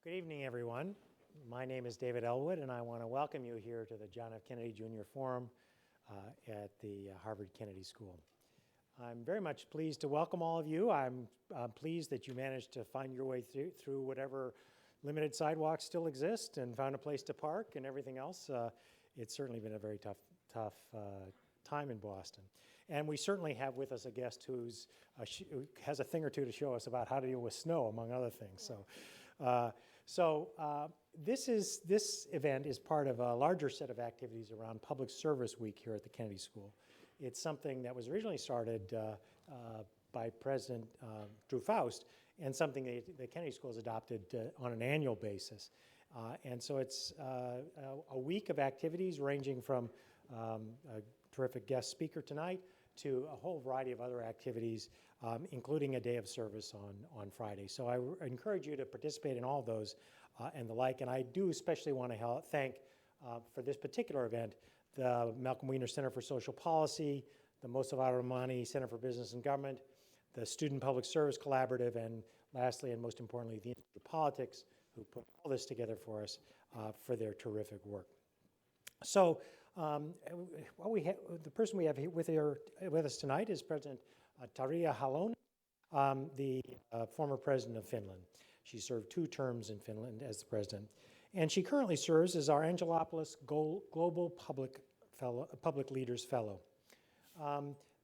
Good evening, everyone. My name is David Ellwood, and I want to welcome you here to the John F. Kennedy Jr. Forum at the Harvard Kennedy School. I'm very much pleased to welcome all of you. I'm pleased that you managed to find your way through whatever limited sidewalks still exist and found a place to park and everything else. It's certainly been a very tough time in Boston. And we certainly have with us a guest who has a thing or two to show us about how to deal with snow, among other things. This event is part of a larger set of activities around Public Service Week here at the Kennedy School. It's something that was originally started by President Drew Faust, and something the Kennedy School has adopted on an annual basis. And so it's a week of activities ranging from a terrific guest speaker tonight to a whole variety of other activities, including a day of service on Friday. So I encourage you to participate in all of those and the like. And I do especially want to thank, for this particular event, the Malcolm Wiener Center for Social Policy, the Moshe Rahmani Center for Business and Government, the Student Public Service Collaborative, and lastly and most importantly, the Institute of Politics, who put all this together for us for their terrific work. So the person we have here with us tonight is President Tarja Halonen, the former president of Finland. She served 2 terms in Finland as the president. And she currently serves as our Angelopoulos Global Public Leaders Fellow.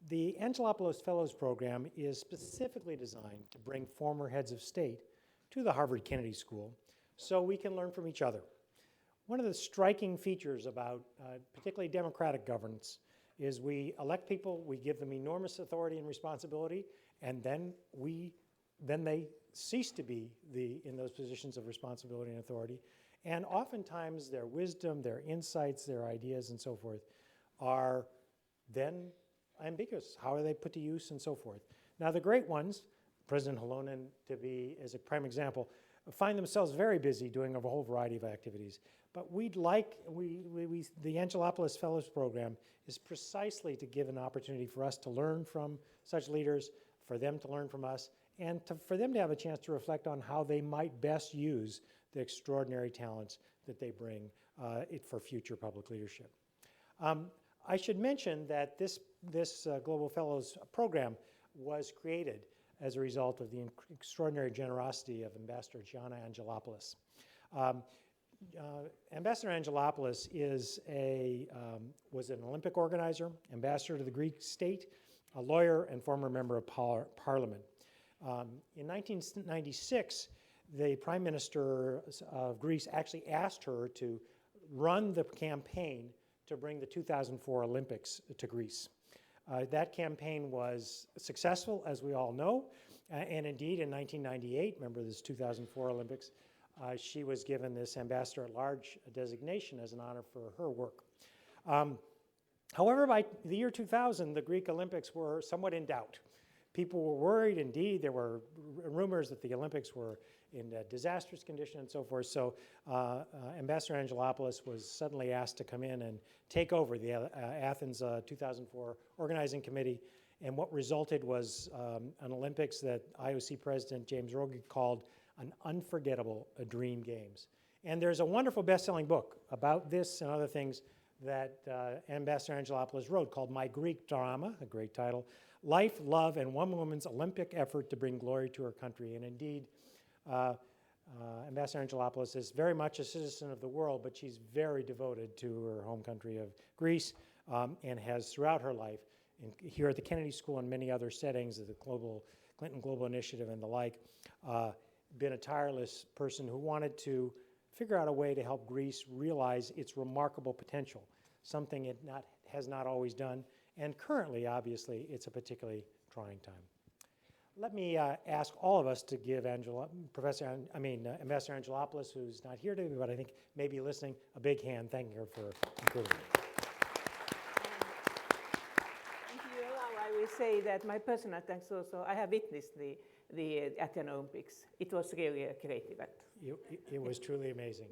The Angelopoulos Fellows Program is specifically designed to bring former heads of state to the Harvard Kennedy School so we can learn from each other. One of the striking features about particularly democratic governance is we elect people, we give them enormous authority and responsibility, and then they cease to be in those positions of responsibility and authority. And oftentimes their wisdom, their insights, their ideas, and so forth are then ambiguous. How are they put to use and so forth? Now the great ones, President Halonen to be as a prime example, find themselves very busy doing a whole variety of activities. But the Angelopoulos Fellows Program is precisely to give an opportunity for us to learn from such leaders, for them to learn from us, and for them to have a chance to reflect on how they might best use the extraordinary talents that they bring for future public leadership. I should mention that this Global Fellows Program was created as a result of the extraordinary generosity of Ambassador Gianna Angelopoulos. Ambassador Angelopoulos was an Olympic organizer, ambassador to the Greek state, a lawyer, and former member of Parliament. In 1996, the Prime Minister of Greece actually asked her to run the campaign to bring the 2004 Olympics to Greece. That campaign was successful, as we all know, and indeed in 1998, remember this 2004 Olympics, she was given this Ambassador-at-Large designation as an honor for her work. However, by the year 2000, the Greek Olympics were somewhat in doubt. People were worried. Indeed, there were rumors that the Olympics were in a disastrous condition and so forth. So Ambassador Angelopoulos was suddenly asked to come in and take over the Athens 2004 organizing committee. And what resulted was an Olympics that IOC President James Rogie called an unforgettable dream games. And there's a wonderful best-selling book about this and other things that Ambassador Angelopoulos wrote called My Greek Drama, a great title, Life, Love, and One Woman's Olympic Effort to Bring Glory to Her Country. And indeed, Ambassador Angelopoulos is very much a citizen of the world, but she's very devoted to her home country of Greece and has throughout her life, here at the Kennedy School and many other settings of the Clinton Global Initiative and the like, been a tireless person who wanted to figure out a way to help Greece realize its remarkable potential, something it has not always done. And currently, obviously, it's a particularly trying time. Let me ask all of us to give Ambassador Angelopoulos, who's not here today, but I think may be listening, a big hand, thanking her for including me. If you allow, I will say that my personal thanks also. I have witnessed the Athens Olympics. It was really a great event. It was truly amazing.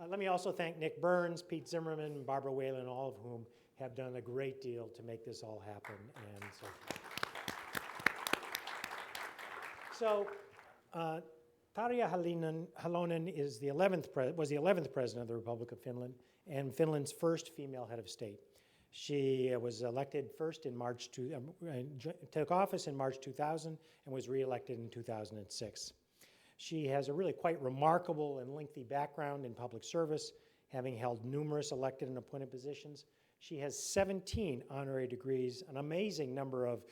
Let me also thank Nick Burns, Pete Zimmerman, Barbara Whalen, all of whom have done a great deal to make this all happen. And so Tarja Halonen is was the 11th president of the Republic of Finland and Finland's first female head of state. She was elected first in took office in March 2000 and was reelected in 2006. She has a really quite remarkable and lengthy background in public service, having held numerous elected and appointed positions. She has 17 honorary degrees, an amazing number of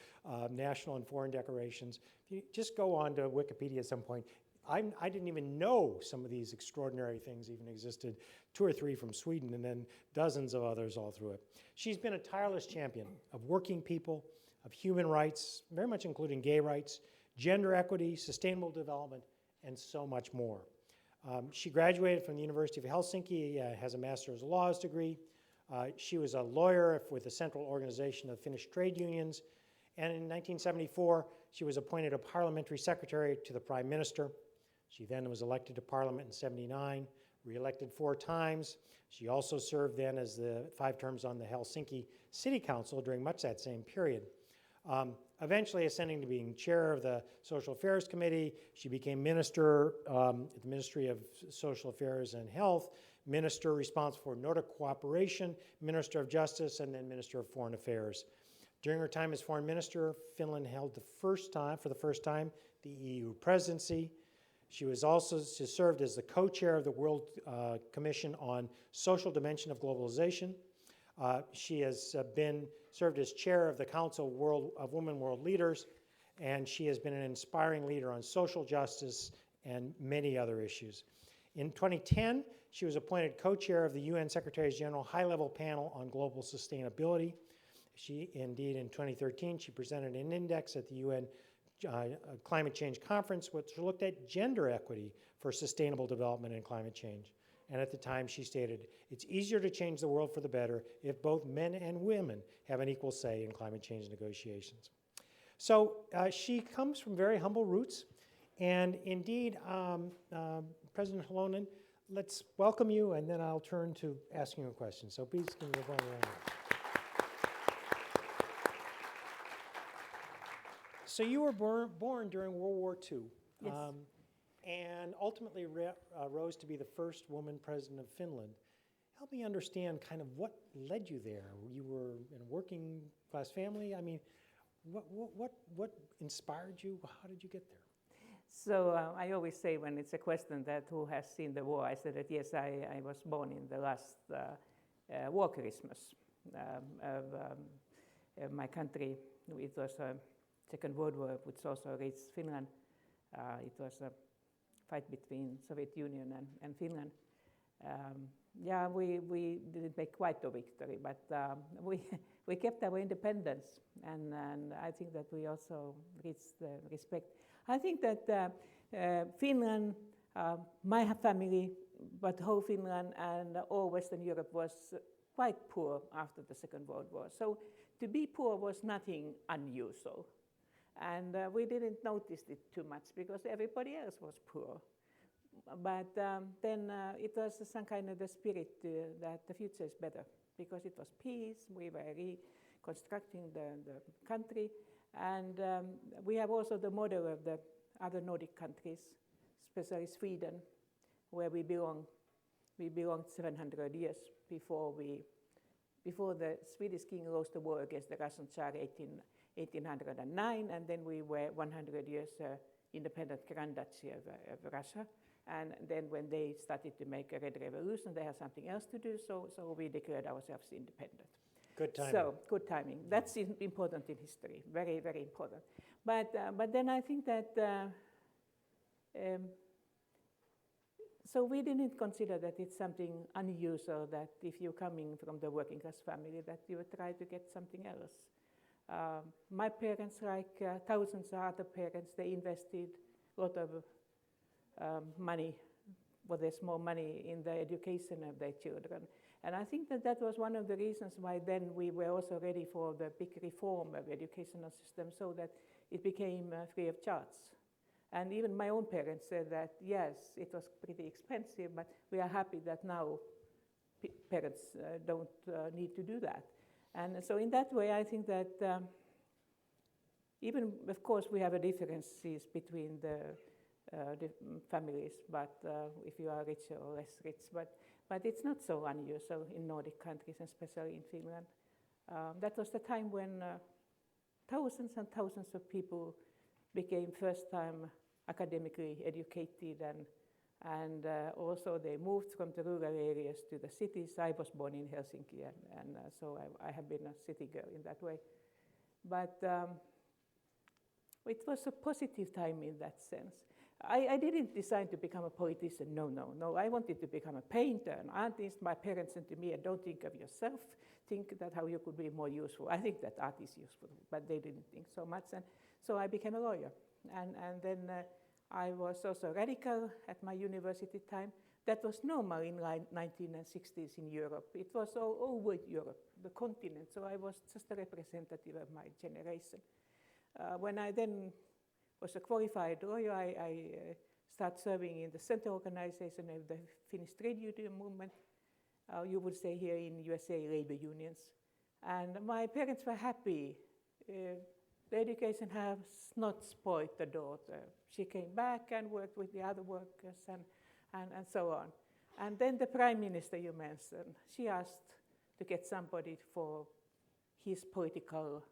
national and foreign decorations. If you just go on to Wikipedia at some point, I didn't even know some of these extraordinary things even existed, 2 or 3 from Sweden, and then dozens of others all through it. She's been a tireless champion of working people, of human rights, very much including gay rights, gender equity, sustainable development, and so much more. She graduated from the University of Helsinki, has a Master's of Laws degree. She was a lawyer with the Central Organization of Finnish Trade Unions, and in 1974, she was appointed a parliamentary secretary to the Prime Minister. She then was elected to Parliament in '79, re-elected 4 times. She also served then as 5 terms on the Helsinki City Council during much that same period. Eventually ascending to being chair of the Social Affairs Committee, she became minister at the Ministry of Social Affairs and Health, minister responsible for Nordic cooperation, minister of justice, and then minister of foreign affairs. During her time as foreign minister, Finland held for the first time, the EU presidency. She served as the co-chair of the World Commission on Social Dimension of Globalization. She has served as chair of the Council of Women World Leaders, and she has been an inspiring leader on social justice and many other issues. In 2010, she was appointed co-chair of the UN Secretary-General High-Level Panel on Global Sustainability. Indeed, in 2013, she presented an index at the UN Climate Change Conference, which looked at gender equity for sustainable development and climate change. And at the time, she stated, "It's easier to change the world for the better if both men and women have an equal say in climate change negotiations." So she comes from very humble roots. And indeed, President Halonen, let's welcome you, and then I'll turn to asking you a question. So please give me a warm round. So you were born during World War II. Yes. And ultimately rose to be the first woman president of Finland. Help me understand kind of what led you there. You were in a working class family. I mean, what inspired you? How did you get there? So I always say when it's a question that who has seen the war, I said that yes, I was born in the last war Christmas of my country. It was a Second World War, which also reached Finland. It was a fight between Soviet Union and Finland. We didn't make quite a victory, but we kept our independence, and I think that we also reached the respect. I think that Finland, my family, but whole Finland and all Western Europe was quite poor after the Second World War. So to be poor was nothing unusual. And we didn't notice it too much because everybody else was poor. But then it was some kind of the spirit that the future is better because it was peace. We were reconstructing the country. And we have also the model of the other Nordic countries, especially Sweden, where we belong. We belonged 700 years before the Swedish king lost the war against the Russian Tsar 1809, and then we were 100 years independent Grand Duchy of Russia. And then when they started to make a Red Revolution, they had something else to do, so we declared ourselves independent. Good timing. So, good timing. That's important in history, very, very important. But then I think that, so we didn't consider that it's something unusual that if you're coming from the working class family that you would try to get something else. My parents, like thousands of other parents, they invested a lot of money, well, there's more money in the education of their children. And I think that was one of the reasons why then we were also ready for the big reform of the educational system so that it became free of charge. And even my own parents said that, yes, it was pretty expensive, but we are happy that now parents don't need to do that. And so in that way, I think that even, of course, we have differences between the families, but if you are richer or less rich. But it's not so unusual in Nordic countries, and especially in Finland. That was the time when thousands and thousands of people became first-time academically educated, and also they moved from the rural areas to the cities. I was born in Helsinki, and so I have been a city girl in that way. But it was a positive time in that sense. I didn't decide to become a politician, no. I wanted to become a painter, an artist. My parents said to me, don't think of yourself, think that how you could be more useful. I think that art is useful, but they didn't think so much. And so I became a lawyer. And then I was also radical at my university time. That was normal in 1960s in Europe. It was all over Europe, the continent. So I was just a representative of my generation. When I then was a qualified lawyer, I started serving in the center organization of the Finnish trade union movement. You would say here in USA, labor unions. And my parents were happy. The education has not spoiled the daughter. She came back and worked with the other workers and so on. And then the prime minister you mentioned, she asked to get somebody for his political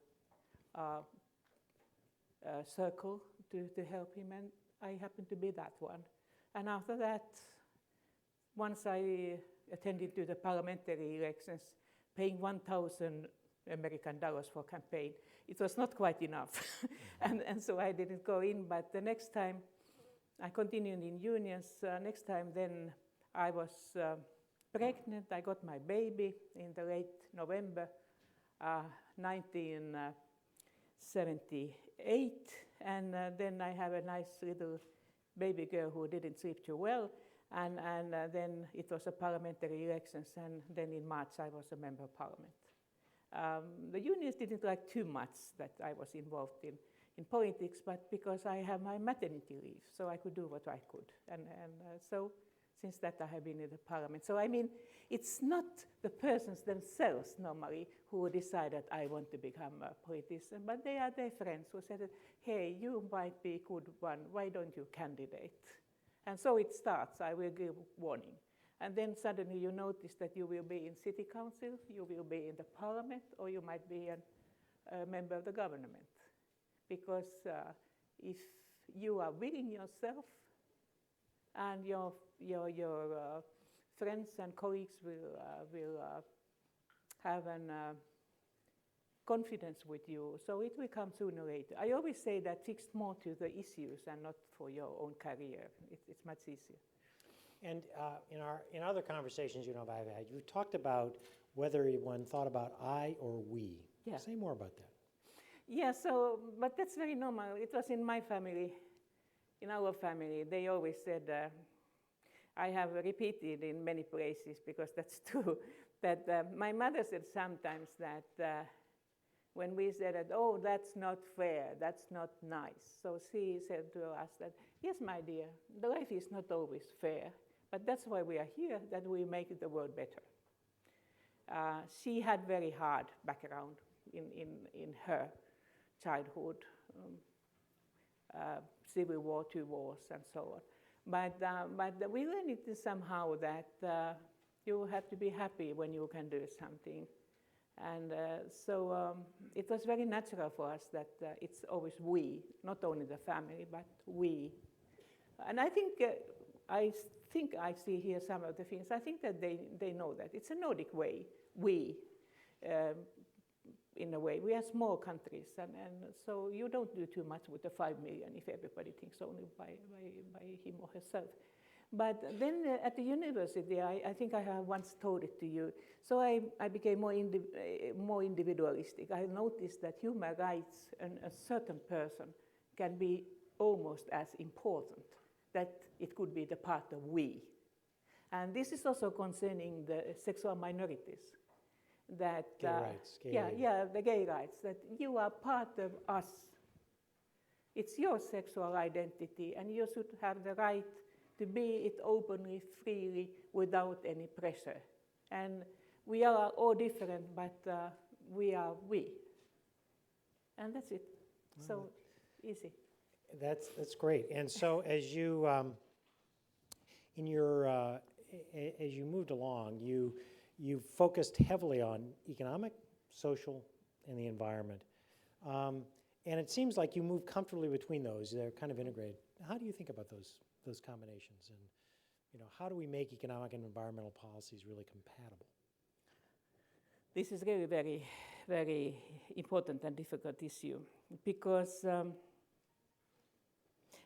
circle to help him, and I happened to be that one. And after that, once I attended to the parliamentary elections, paying $1,000 American for campaign, it was not quite enough. and so I didn't go in, but the next time I continued in unions. Next time then I was pregnant. I got my baby in the late November 1978, and then I have a nice little baby girl who didn't sleep too well, and then it was a parliamentary elections, and then in March I was a member of parliament. The unions didn't like too much that I was involved in politics, but because I have my maternity leave, so I could do what I could, and so since that I have been in the parliament. So I mean, it's not the persons themselves normally who decide that I want to become a politician, but they are their friends who said, hey, you might be a good one, why don't you candidate? And so it starts, I will give warning. And then suddenly you notice that you will be in city council, you will be in the parliament, or you might be a member of the government. Because if you are willing yourself, and your friends and colleagues will have an confidence with you, so it will come sooner or later. I always say that fixed more to the issues and not for your own career. It's much easier. And in other conversations I've had, you talked about whether one thought about I or we. Yeah. Say more about that. Yeah, but that's very normal. It was in my family, in our family. They always said, I have repeated in many places, because that's true, that my mother said sometimes that when we said that, oh, that's not fair, that's not nice. So she said to us that, yes, my dear, the life is not always fair, but that's why we are here, that we make the world better. She had very hard background in her childhood, Civil War, 2 wars, and so on. But we learned it somehow that you have to be happy when you can do something. And so it was very natural for us that it's always we, not only the family, but we. And I think I see here some of the things. I think that they know that. It's a Nordic way, we. In a way, we are small countries, and so you don't do too much with the 5 million if everybody thinks only by him or herself. But then at the university, I think I have once told it to you, so I became more individualistic. I noticed that human rights and a certain person can be almost as important, that it could be the part of we. And this is also concerning the sexual minorities. That gay rights. The gay rights, that you are part of us. It's your sexual identity, and you should have the right to be it openly, freely, without any pressure. And we are all different, but we are we. And that's it. So easy. That's great. And so as you in your as you moved along, you focused heavily on economic, social, and the environment. And it seems like you move comfortably between those. They're kind of integrated. How do you think about those combinations? And how do we make economic and environmental policies really compatible? This is really very, very important and difficult issue because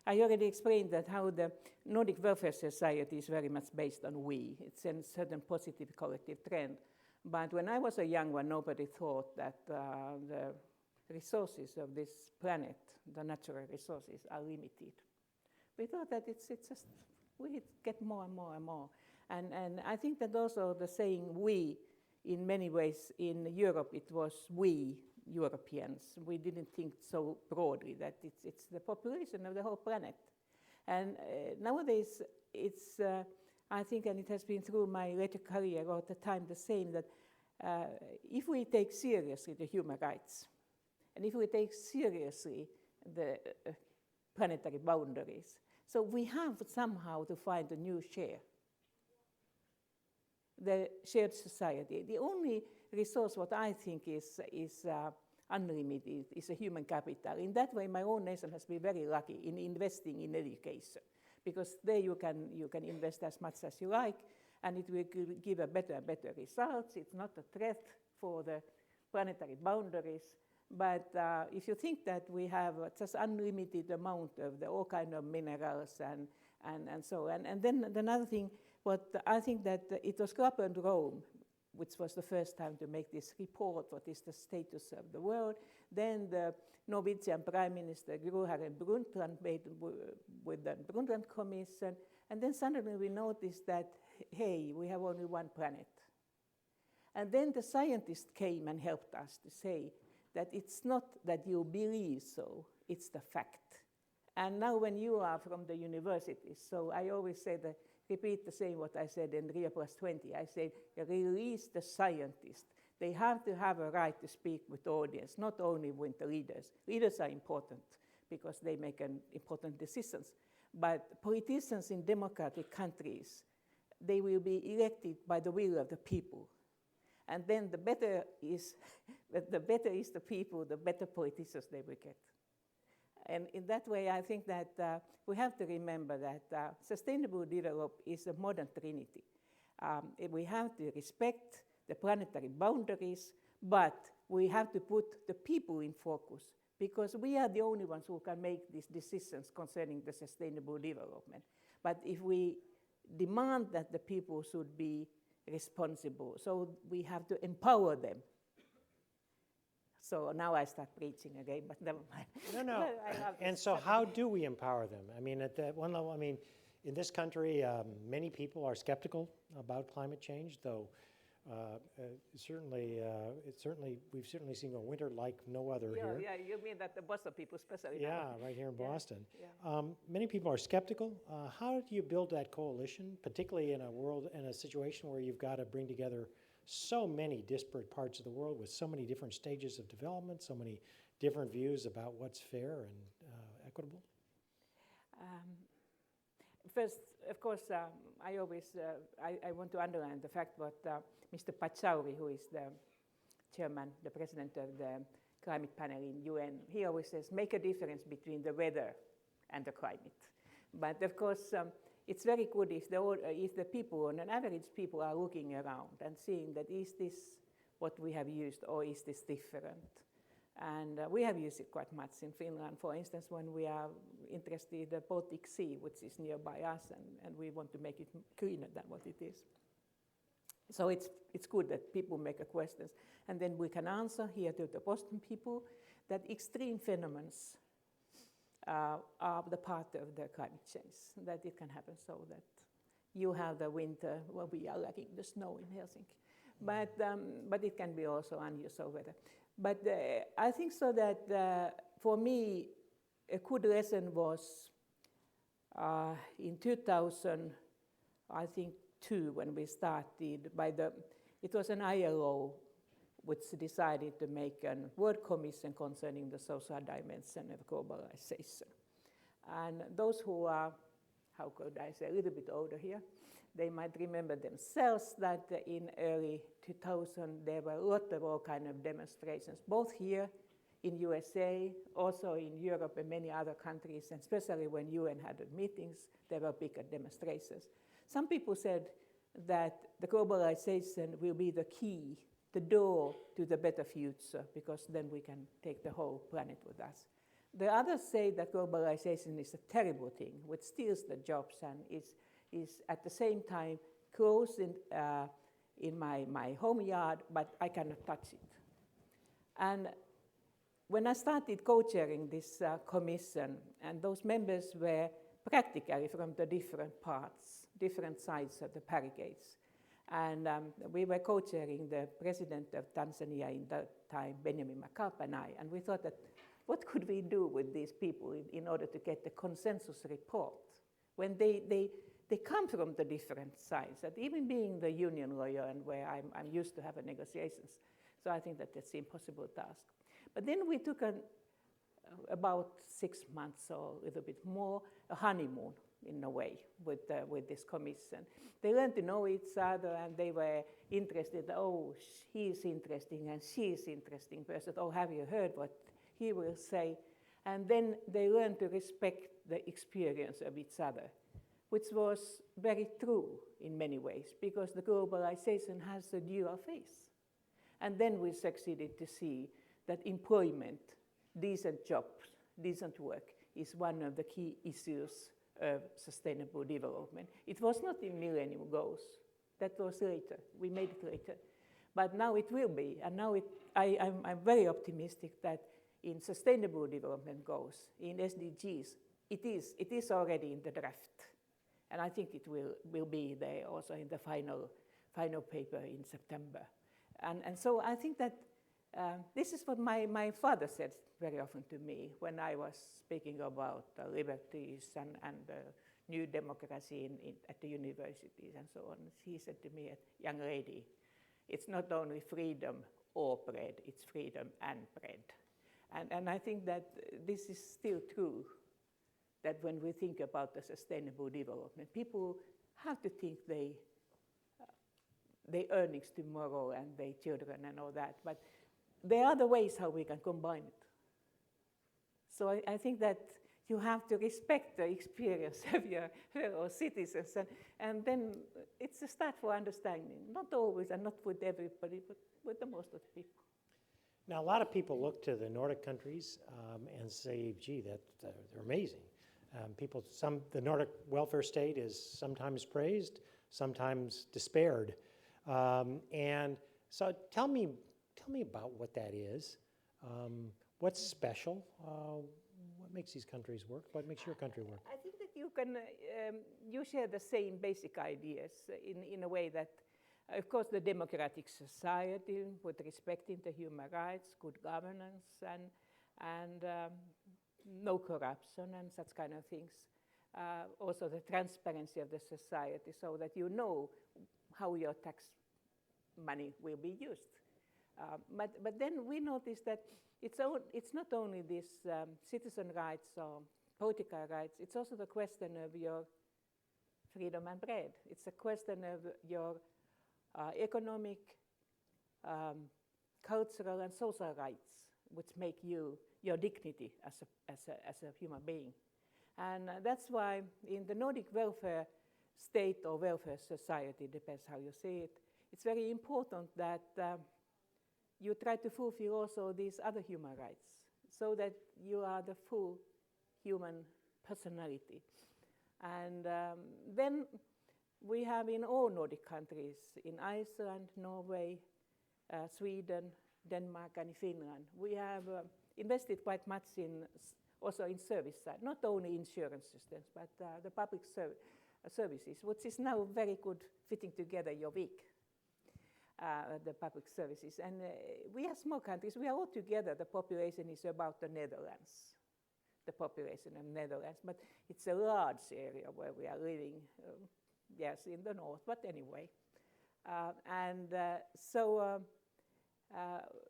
I already explained that how the Nordic welfare society is very much based on we. It's a certain positive collective trend. But when I was a young one, nobody thought that the resources of this planet, the natural resources, are limited. We thought that it's just, we get more and more and more. And I think that also the saying we, in many ways in Europe, it was we Europeans. We didn't think so broadly that it's the population of the whole planet. And nowadays, it's, I think, and it has been through my later career all the time the same, that if we take seriously the human rights, and if we take seriously the planetary boundaries, so we have somehow to find a new share, the shared society. The only resource what I think is unlimited is a human capital. In that way, my own nation has been very lucky in investing in education, because there you can invest as much as you like, and it will give a better results. It's not a threat for the planetary boundaries. But if you think that we have just unlimited amount of all kind of minerals and so on, and then another thing, what I think that it was Club and Rome, which was the first time to make this report, what is the status of the world. Then the Norwegian Prime Minister Gro Harlem Brundtland made with the Brundtland Commission, and then suddenly we noticed that, hey, we have only one planet. And then the scientists came and helped us to say that it's not that you believe so, it's the fact. And now when you are from the universities, so I always say that, repeat the same what I said in Rio Plus 20. I say, release the scientists. They have to have a right to speak with the audience, not only with the leaders. Leaders are important because they make important decisions. But politicians in democratic countries, they will be elected by the will of the people. And then the better is the people, the better politicians they will get. And in that way, I think that we have to remember that sustainable development is a modern trinity. We have to respect the planetary boundaries, but we have to put the people in focus, because we are the only ones who can make these decisions concerning the sustainable development. But if we demand that the people should be responsible, so we have to empower them. So now I start preaching again, but never mind. No. And so how do we empower them? I mean, at that one level, I mean, in this country, many people are skeptical about climate change, though we've certainly seen a winter like no other here. Yeah, you mean that the Boston people especially. Yeah, now. right here in Boston. Yeah. Many people are skeptical. How do you build that coalition, particularly in a situation where you've got to bring together so many disparate parts of the world with so many different stages of development, so many different views about what's fair and equitable? First, of course, I always I want to underline the fact that Mr. Pachauri, who is the chairman, the president of the climate panel in UN, he always says, make a difference between the weather and the climate. But of course, it's very good if the people, on an average, people are looking around and seeing that is this what we have used or is this different? And we have used it quite much in Finland, for instance, when we are interested in the Baltic Sea, which is nearby us, and we want to make it cleaner than what it is. So it's good that people make questions. And then we can answer here to the Boston people that extreme phenomena are the part of the climate change, that it can happen so that you have the winter where we are lacking the snow in Helsinki. But it can be also unusual weather. But I think so that for me, a good lesson was in 2000, I think, when we started it was an ILO which decided to make a World Commission concerning the social dimension of globalization. And those who are, how could I say, a little bit older here, they might remember themselves that in early 2000 there were a lot of all kind of demonstrations, both here in USA, also in Europe and many other countries, and especially when UN had meetings, there were bigger demonstrations. Some people said that the globalization will be the key, the door to the better future, because then we can take the whole planet with us. The others say that globalization is a terrible thing, which steals the jobs and is at the same time close in my home yard, but I cannot touch it. And when I started co-chairing this commission, and those members were practically from the different parts, different sides of the barricades, and we were co-chairing the president of Tanzania in that time, Benjamin Mkapa, and I, and we thought that what could we do with these people in order to get the consensus report when they come from the different sides, that even being the union lawyer and where I'm used to have negotiations, so I think that that's an impossible task. But then we took about 6 months or a little bit more, a honeymoon in a way with this commission. They learned to know each other and they were interested, oh, he is interesting and she is interesting person, oh, have you heard what he will say? And then they learned to respect the experience of each other, which was very true in many ways, because the globalization has a dual face. And then we succeeded to see that employment, decent jobs, decent work is one of the key issues of sustainable development. It was not in Millennium Goals. That was later. We made it later. But now it will be. And now I'm very optimistic that in Sustainable Development Goals, in SDGs, it is already in the draft. And I think it will be there also in the final paper in September. And so I think that this is what my father said very often to me when I was speaking about liberties and new democracy at the universities and so on. He said to me, young lady, it's not only freedom or bread, it's freedom and bread. And I think that this is still true, that when we think about the sustainable development, people have to think their earnings tomorrow and their children and all that, but there are other ways how we can combine it. So I think that you have to respect the experience of your fellow citizens, and then it's a start for understanding, not always and not with everybody, but with the most of the people. Now, a lot of people look to the Nordic countries and say, gee, they're amazing. The Nordic welfare state is sometimes praised, sometimes despaired. And so tell me about what that is. What's special? What makes these countries work? What makes your country work? I think that you share the same basic ideas in a way that, of course, the democratic society with respecting the human rights, good governance, and no corruption and such kind of things. Also the transparency of the society, so that you know how your tax money will be used. But then we noticed that it's not only these citizen rights or political rights, it's also the question of your freedom and bread. It's a question of your economic, cultural and social rights, which make you your dignity as a human being. And that's why in the Nordic welfare state or welfare society, depends how you see it, it's very important that you try to fulfill also these other human rights, so that you are the full human personality. And then we have in all Nordic countries, in Iceland, Norway, Sweden, Denmark and Finland, we have invested quite much also in service side, not only insurance systems, but the public services, which is now very good fitting together your week, the public services. And we are small countries, we are all together, the population is about the Netherlands, the population of Netherlands, but it's a large area where we are living, yes, in the north, but anyway. So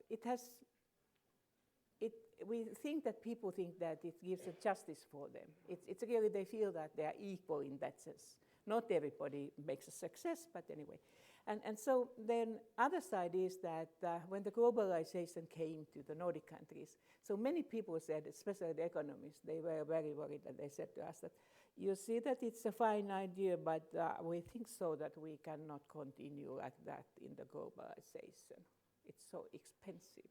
it has we think that people think that it gives a justice for them. It's really, they feel that they are equal in that sense. Not everybody makes a success, but anyway. And so then other side is that when the globalization came to the Nordic countries, so many people said, especially the economists, they were very worried, and they said to us that, you see that it's a fine idea, but we think so that we cannot continue like that in the globalization. It's so expensive.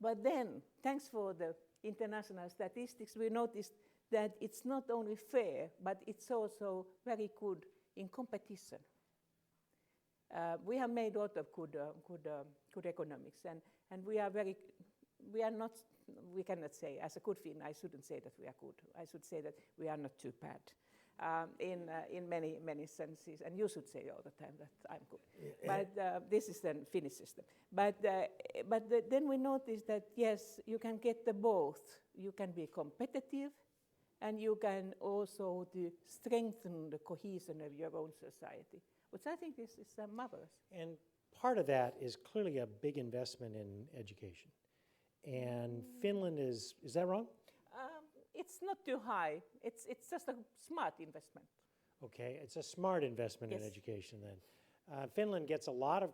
But then, thanks for the international statistics, we noticed that it's not only fair, but it's also very good in competition. We have made a lot of good economics, and we are not, we cannot say, as a good Finn, I shouldn't say that we are good. I should say that we are not too bad in many senses, and you should say all the time that I'm good. But this is the Finnish system. But then we noticed that, yes, you can get the both. You can be competitive, and you can also strengthen the cohesion of your own society, which I think is marvelous. And part of that is clearly a big investment in education. And Finland is that wrong? It's not too high. It's just a smart investment. Okay, it's a smart investment in education then. Finland gets a lot of,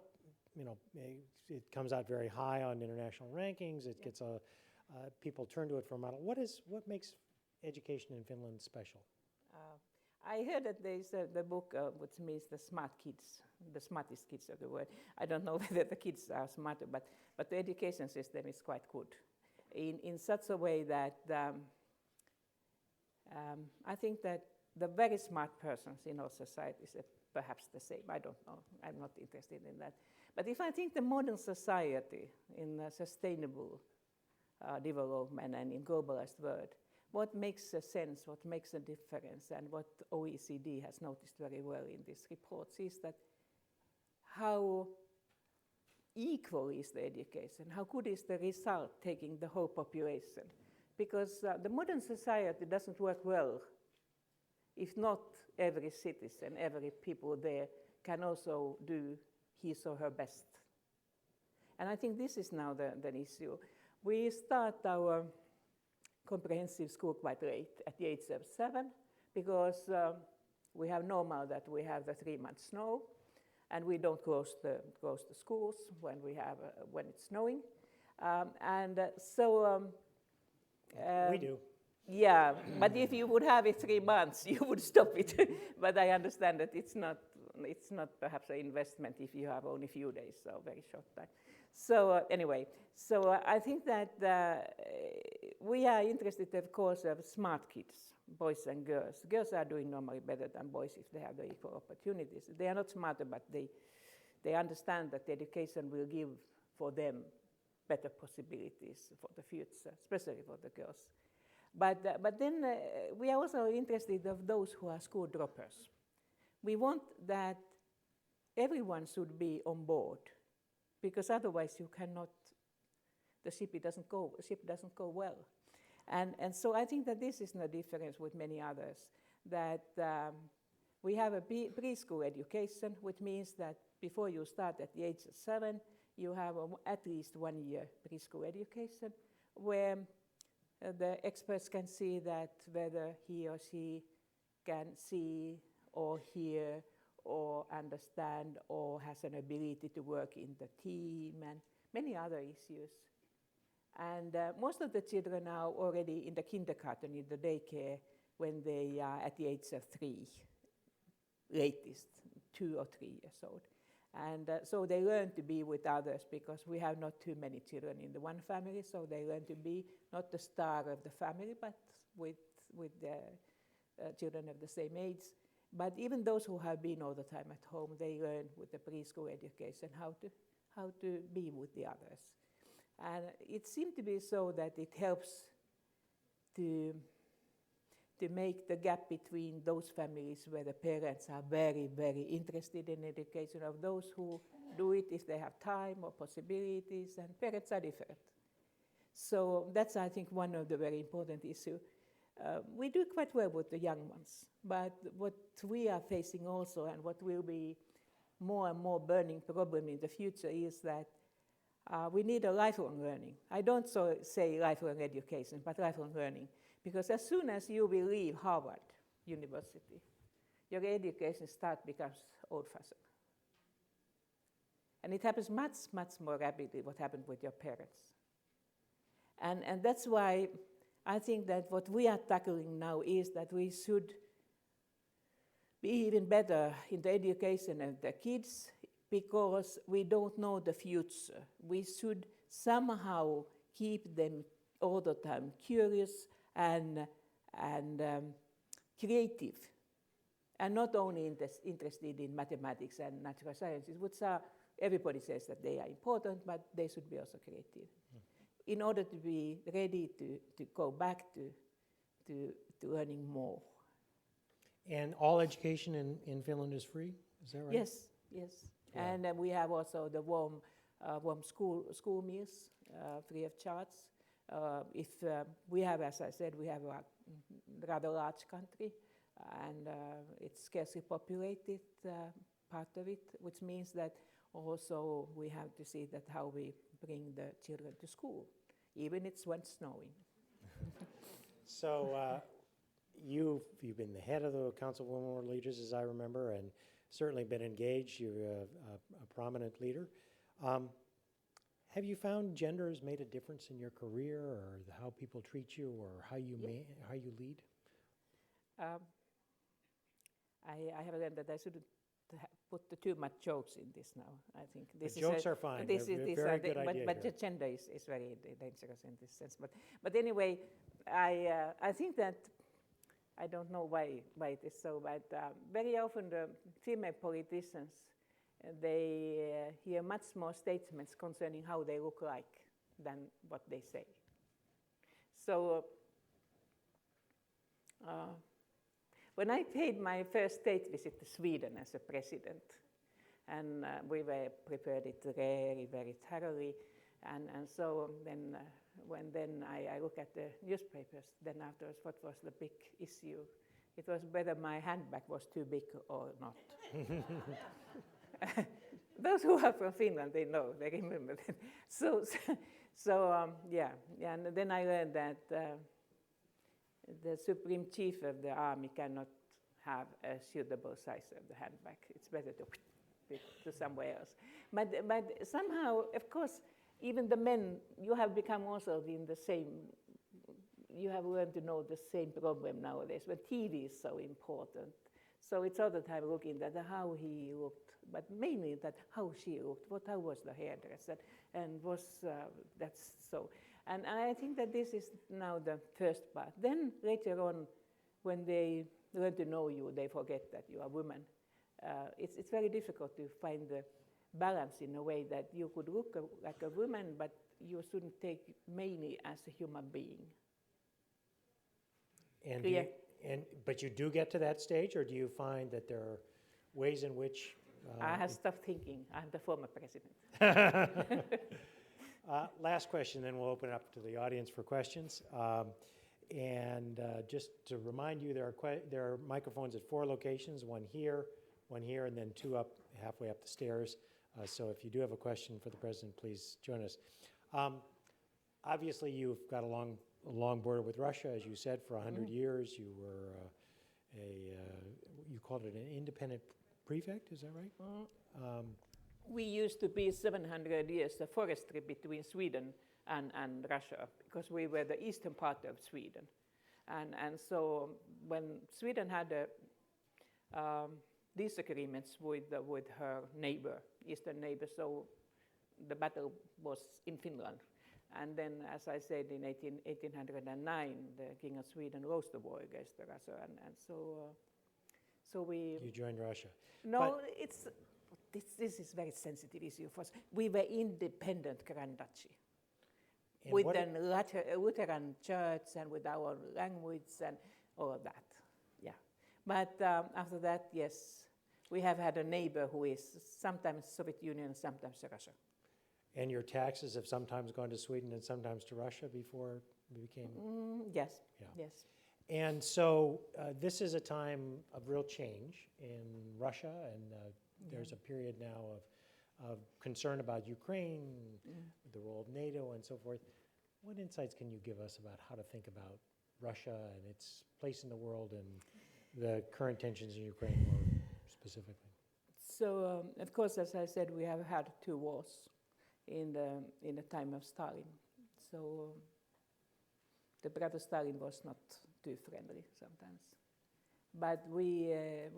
it comes out very high on international rankings. It gets people turn to it for a model. What makes education in Finland special? I heard that there is the book which means the smart kids, the smartest kids of the world. I don't know whether the kids are smarter, but the education system is quite good in such a way that I think that the very smart persons in our societies are perhaps the same. I don't know. I'm not interested in that. But if I think the modern society in a sustainable development and in globalized world, what makes a sense, what makes a difference, and what OECD has noticed very well in these reports is that how equal is the education, how good is the result taking the whole population. Because the modern society doesn't work well if not every citizen, every people there can also do his or her best. And I think this is now the issue. We start our comprehensive school quite late, at the age of 7, because we have normal that we have the 3-month snow, and we don't close the schools when it's snowing, We do. Yeah, but if you would have it 3 months, you would stop it. But I understand that it's not perhaps an investment if you have only a few days, so very short time. So anyway, I think that we are interested, of course, of smart kids, boys and girls. Girls are doing normally better than boys if they have the equal opportunities. They are not smarter, but they understand that the education will give for them better possibilities for the future, especially for the girls. But then we are also interested of those who are school droppers. We want that everyone should be on board, because otherwise you cannot, the ship doesn't go well. And so I think that this is no difference with many others, that we have a preschool education, which means that before you start at the age of 7, you have at least 1 year preschool education, where the experts can see that whether he or she can see or hear or understand or has an ability to work in the team and many other issues. And most of the children are already in the kindergarten, in the daycare, when they are at the age of 3, latest, 2 or 3 years old. And so they learn to be with others, because we have not too many children in the one family, so they learn to be not the star of the family, but with the children of the same age. But even those who have been all the time at home, they learn with the preschool education how to be with the others. And it seemed to be so that it helps to make the gap between those families where the parents are very, very interested in education, of those who do it if they have time or possibilities, and parents are different. So that's, I think, one of the very important issues. We do quite well with the young ones, but what we are facing also, and what will be more and more burning problem in the future, is that we need a lifelong learning. I don't say lifelong education, but lifelong learning. Because as soon as you will leave Harvard University, your education becomes old-fashioned. And it happens much, much more rapidly what happened with your parents. And that's why I think that what we are tackling now is that we should be even better in the education of the kids, because we don't know the future. We should somehow keep them all the time curious and creative, and not only interested in mathematics and natural sciences, which are, everybody says that they are important, but they should be also creative. In order to be ready to go back to learning more. And all education in Finland is free, is that right? Yes. Yeah. And we have also the warm school meals, free of charge. If we have, as I said, we have a rather large country, and it's scarcely populated, part of it, which means that also we have to see that how we bring the children to school, even it's when snowing. So you've been the head of the Council of Women World Leaders, as I remember, and certainly been engaged. You're a prominent leader. Have you found gender has made a difference in your career, or how people treat you, or how you lead? I have learned that I shouldn't put too much jokes in this now. I think this the jokes are fine. They're very good idea but the gender is very dangerous in this sense. But anyway, I think that I don't know why it is so, but very often the female politicians, they hear much more statements concerning how they look like than what they say. So when I paid my first state visit to Sweden as a president, and we were prepared it very, very thoroughly, and so then when I look at the newspapers, then afterwards, what was the big issue? It was whether my handbag was too big or not. Those who are from Finland, they know, they remember that. Yeah, and then I learned that the Supreme Chief of the Army cannot have a suitable size of the handbag. It's better to somewhere else. But somehow, of course, even the men, you have become also in the same, you have learned to know the same problem nowadays, when TV is so important. So it's all the time looking at how he looked, but mainly that how she looked, how was the hairdress, and that's so. And I think that this is now the first part. Then later on, when they learn to know you, they forget that you are a woman. It's very difficult to find the balance in a way that you could look like a woman, but you shouldn't take mainly as a human being. But you do get to that stage, or do you find that there are ways in which... I have stopped thinking. I'm the former president. Last question, then we'll open it up to the audience for questions. Just to remind you, there are microphones at 4 locations, one here, and then 2 up halfway up the stairs. So if you do have a question for the president, please join us. Obviously, you've got a long border with Russia, as you said, for 100 years. You were you called it an independent prefect, is that right? We used to be 700 years the forestry between Sweden and Russia, because we were the eastern part of Sweden. And so when Sweden had disagreements with her eastern neighbor, so the battle was in Finland. And then, as I said, in 1809, the King of Sweden lost the war against Russia, and so we... You joined Russia. No, this is a very sensitive issue for us. We were independent Grand Duchy, with the Lutheran Church and with our language and all of that. Yeah, but after that, yes, we have had a neighbor who is sometimes Soviet Union, sometimes Russia. And your taxes have sometimes gone to Sweden and sometimes to Russia before we became... Yes, yeah. Yes. And so this is a time of real change in Russia, and there's a period now of concern about Ukraine, the role of NATO and so forth. What insights can you give us about how to think about Russia and its place in the world and the current tensions in Ukraine more specifically? So, of course, as I said, we have had 2 wars in the time of Stalin. So the brother Stalin was not too friendly sometimes. But we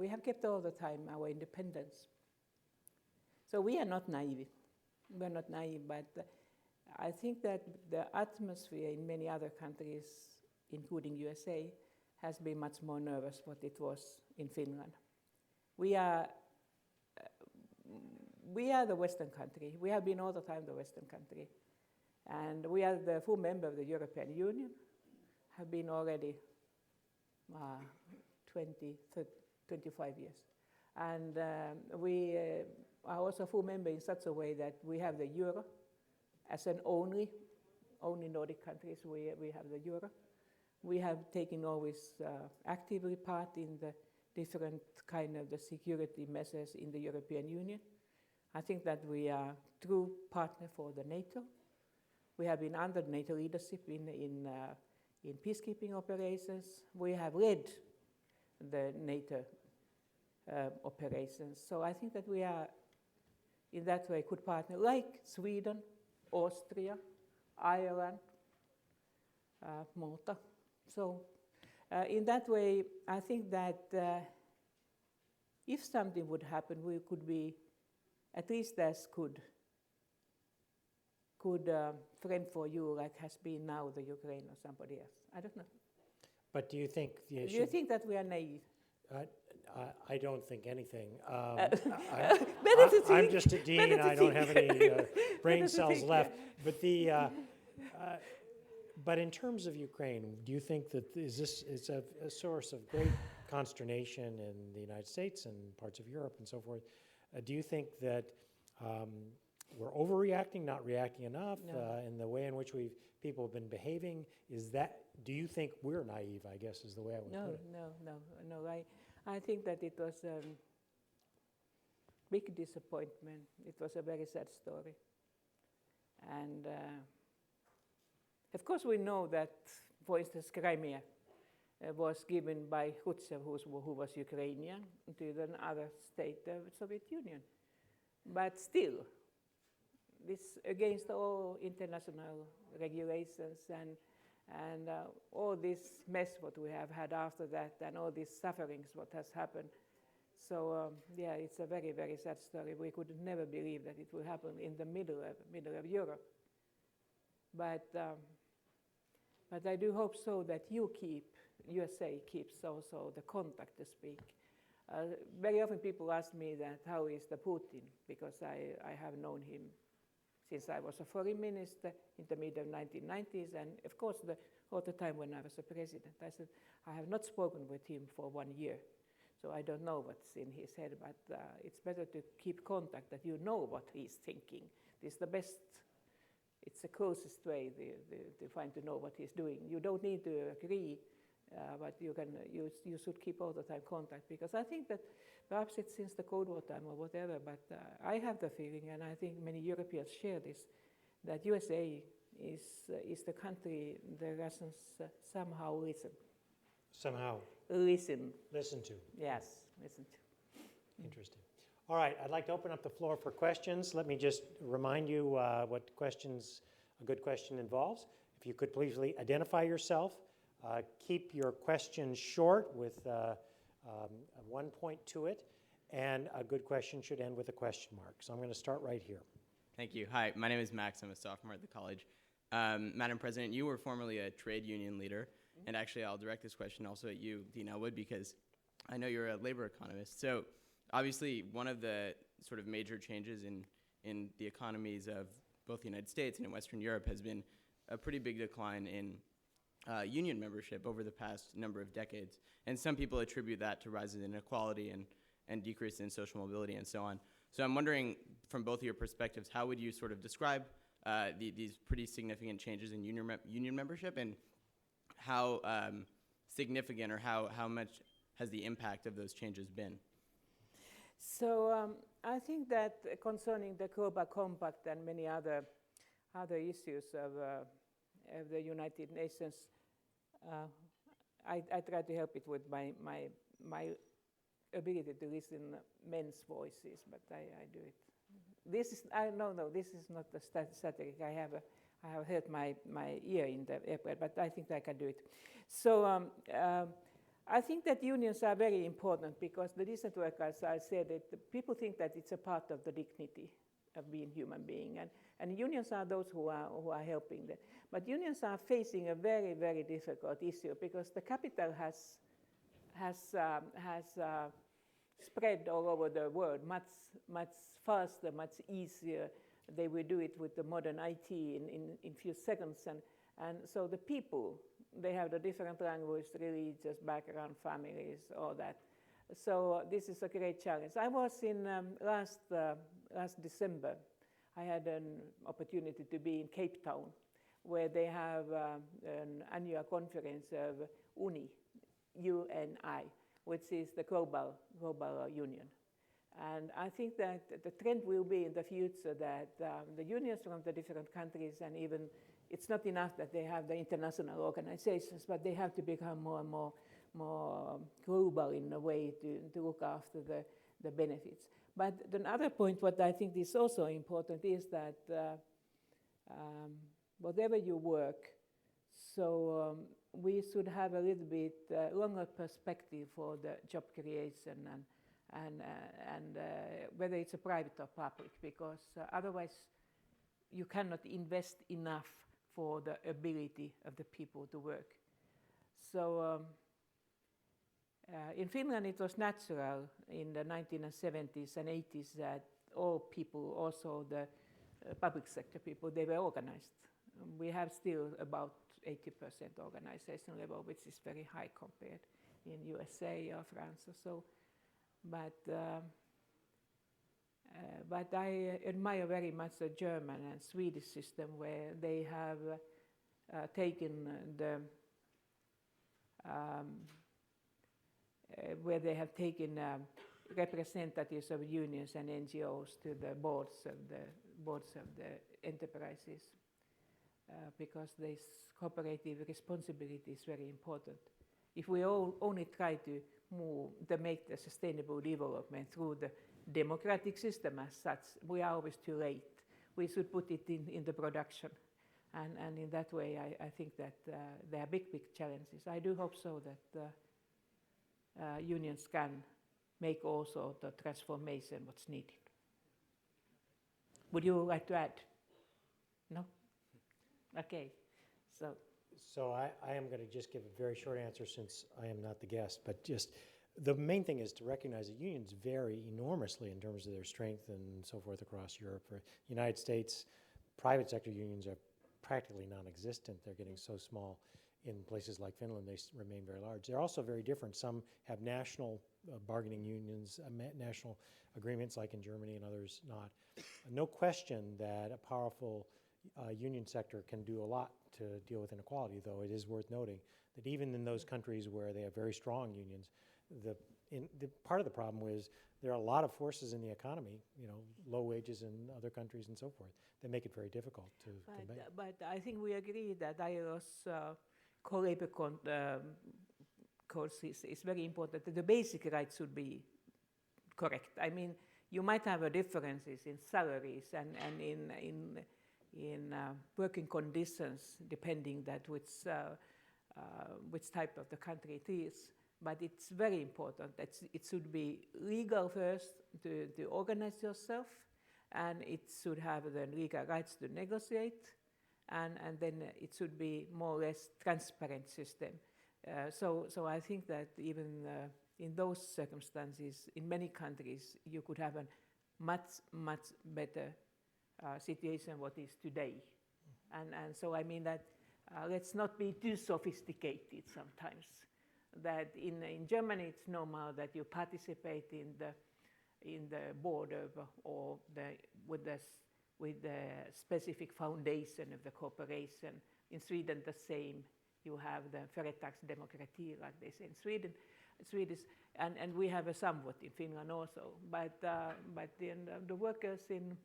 have kept all the time our independence. So we are not naive. We are not naive, but I think that the atmosphere in many other countries, including USA, has been much more nervous what it was in Finland. We are the Western country. We have been all the time the Western country. And we are the full member of the European Union, have been already 25 years. And we are also a full member in such a way that we have the euro as an only Nordic countries, we have the euro. We have taken always actively part in the different kind of the security measures in the European Union. I think that we are true partner for the NATO. We have been under NATO leadership in peacekeeping operations. We have led the NATO operations. So I think that we are, in that way, good partner, like Sweden, Austria, Ireland, Malta. So in that way, I think that if something would happen, we could be at least as good friend for you, like has been now the Ukraine or somebody else. I don't know. But do you think the issue... Do you think that we are naive? I don't think anything. Think. I'm just a dean. I don't have any brain cells left. But but in terms of Ukraine, do you think that it's a source of great consternation in the United States and parts of Europe and so forth? Do you think that we're overreacting, not reacting enough, in the way in which people have been behaving? Do you think we're naive, I guess, is the way I would put it? No. I think that it was a big disappointment. It was a very sad story. And of course we know that, for instance, Crimea was given by Khrushchev, who was Ukrainian, to another state of the Soviet Union. But still, this against all international regulations and all this mess what we have had after that and all these sufferings what has happened. So yeah, it's a very, very sad story. We could never believe that it would happen in the middle of Europe. But I do hope so that USA keeps also the contact to speak. Very often people ask me that how is the Putin, because I have known him since I was a foreign minister in the mid of 1990s, and of course all the time when I was a president. I said, I have not spoken with him for 1 year, so I don't know what's in his head, but it's better to keep contact, that you know what he's thinking. It's the best, it's the closest way to find to know what he's doing. You don't need to agree, but you should keep all the time contact, because I think that perhaps it's since the Cold War time or whatever, but I have the feeling, and I think many Europeans share this, that USA is the country the Russians somehow listen. Somehow. Listen. Listen to. Yes, listen to. Interesting. All right, I'd like to open up the floor for questions. Let me just remind you what a good question involves. If you could please identify yourself, keep your question short with one point to it, and a good question should end with a question mark. So I'm going to start right here. Thank you. Hi, my name is Max. I'm a sophomore at the college. Madam President, you were formerly a trade union leader, and actually I'll direct this question also at you, Dean Ellwood, because I know you're a labor economist. So obviously one of the sort of major changes in the economies of both the United States and in Western Europe has been a pretty big decline in union membership over the past number of decades. And some people attribute that to rises in inequality and decrease in social mobility and so on. So I'm wondering, from both of your perspectives, how would you sort of describe these pretty significant changes in union membership, and how significant or how much has the impact of those changes been? So I think that concerning the Global Compact and many other issues of the United Nations, I try to help it with my ability to listen men's voices, but I do it. This is this is not a satiric. I have hurt my ear in the airport, but I think I can do it. So I think that unions are very important because the decent workers, I said that people think that it's a part of the dignity of being human being, and unions are those who are helping them. But unions are facing a very, very difficult issue because the capital has spread all over the world much faster, much easier. They will do it with the modern IT in few seconds, and so the people, they have the different language, religious background, families, all that. So this is a great challenge. I was in last December. I had an opportunity to be in Cape Town, where they have an annual conference of UNI, UNI, which is the global union. And I think that the trend will be in the future that the unions from the different countries, and even it's not enough that they have the international organizations, but they have to become more and more global in a way to look after the benefits. But another point, what I think is also important, is that whatever you work, so we should have a little bit longer perspective for the job creation and whether it's a private or public, because otherwise you cannot invest enough for the ability of the people to work. So in Finland it was natural in the 1970s and 80s that all people, also the public sector people, they were organized. We have still about 80% organization level, which is very high compared in USA or France or so. But I admire very much the German and Swedish system, where they have taken representatives of unions and NGOs to the boards of the enterprises, because this cooperative responsibility is very important. If we all only try to make the sustainable development through the democratic system as such, we are always too late. We should put it in the production. And in that way, I think that there are big challenges. I do hope so that unions can make also the transformation what's needed. Would you like to add? No? Okay. So I am going to just give a very short answer since I am not the guest, but just the main thing is to recognize that unions vary enormously in terms of their strength and so forth across Europe. For the United States, private sector unions are practically non-existent. They're getting so small. In places like Finland, they remain very large. They're also very different. Some have national bargaining unions, national agreements like in Germany, and others not. No question that a powerful union sector can do a lot to deal with inequality, though it is worth noting that even in those countries where they have very strong unions, the part of the problem is there are a lot of forces in the economy, low wages in other countries and so forth, that make it very difficult to make. But I think we agree that ILO's co-labor course is very important. The basic rights should be correct. I mean, you might have differences in salaries and in working conditions, depending that which type of the country it is. But it's very important that it should be legal first to organize yourself, and it should have the legal rights to negotiate, and then it should be more or less transparent system. So I think that even in those circumstances, in many countries, you could have a much better situation what is today. And so I mean that let's not be too sophisticated sometimes. That in Germany it's normal that you participate in the board of or with the specific foundation of the corporation. In Sweden the same. You have the Företagsdemokrati, like they say in Sweden. Swedish, and we have a somewhat in Finland also. But the workers in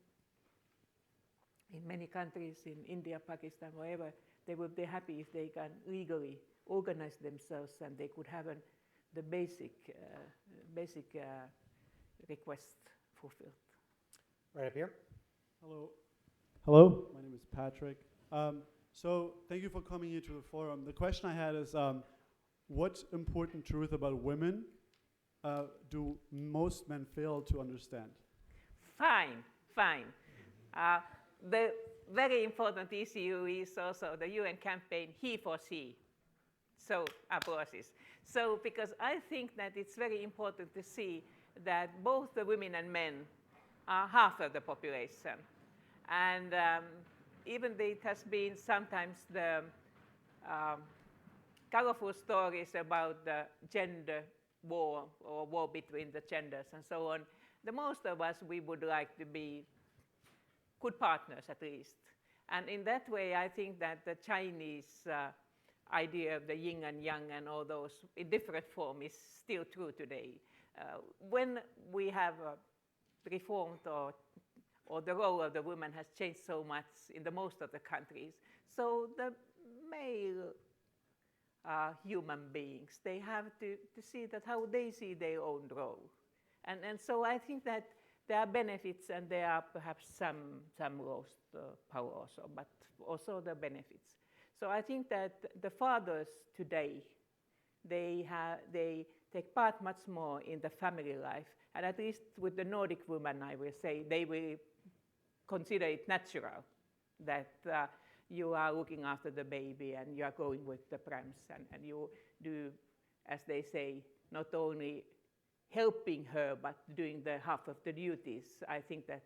many countries, in India, Pakistan, wherever, they would be happy if they can legally organize themselves and they could have the basic request fulfilled. Right up here. Hello. Hello, my name is Patrick. So thank you for coming here to the forum. The question I had is, what important truth about women do most men fail to understand? Fine. The very important issue is also the UN campaign, he for she. So, applauses. So, because I think that it's very important to see that both the women and men are half of the population. And even though it has been sometimes the colorful stories about the gender war or war between the genders and so on, the most of us, we would like to be good partners at least. And in that way, I think that the Chinese idea of the yin and yang and all those in different form is still true today. When we have reformed or the role of the woman has changed so much in the most of the countries, so the male human beings, they have to see that how they see their own role. And so I think that there are benefits and there are perhaps some lost power also, but also the benefits. So I think that the fathers today, they take part much more in the family life. And at least with the Nordic women, I will say, they will consider it natural that you are looking after the baby and you are going with the prams and you do, as they say, not only helping her, but doing the half of the duties. I think that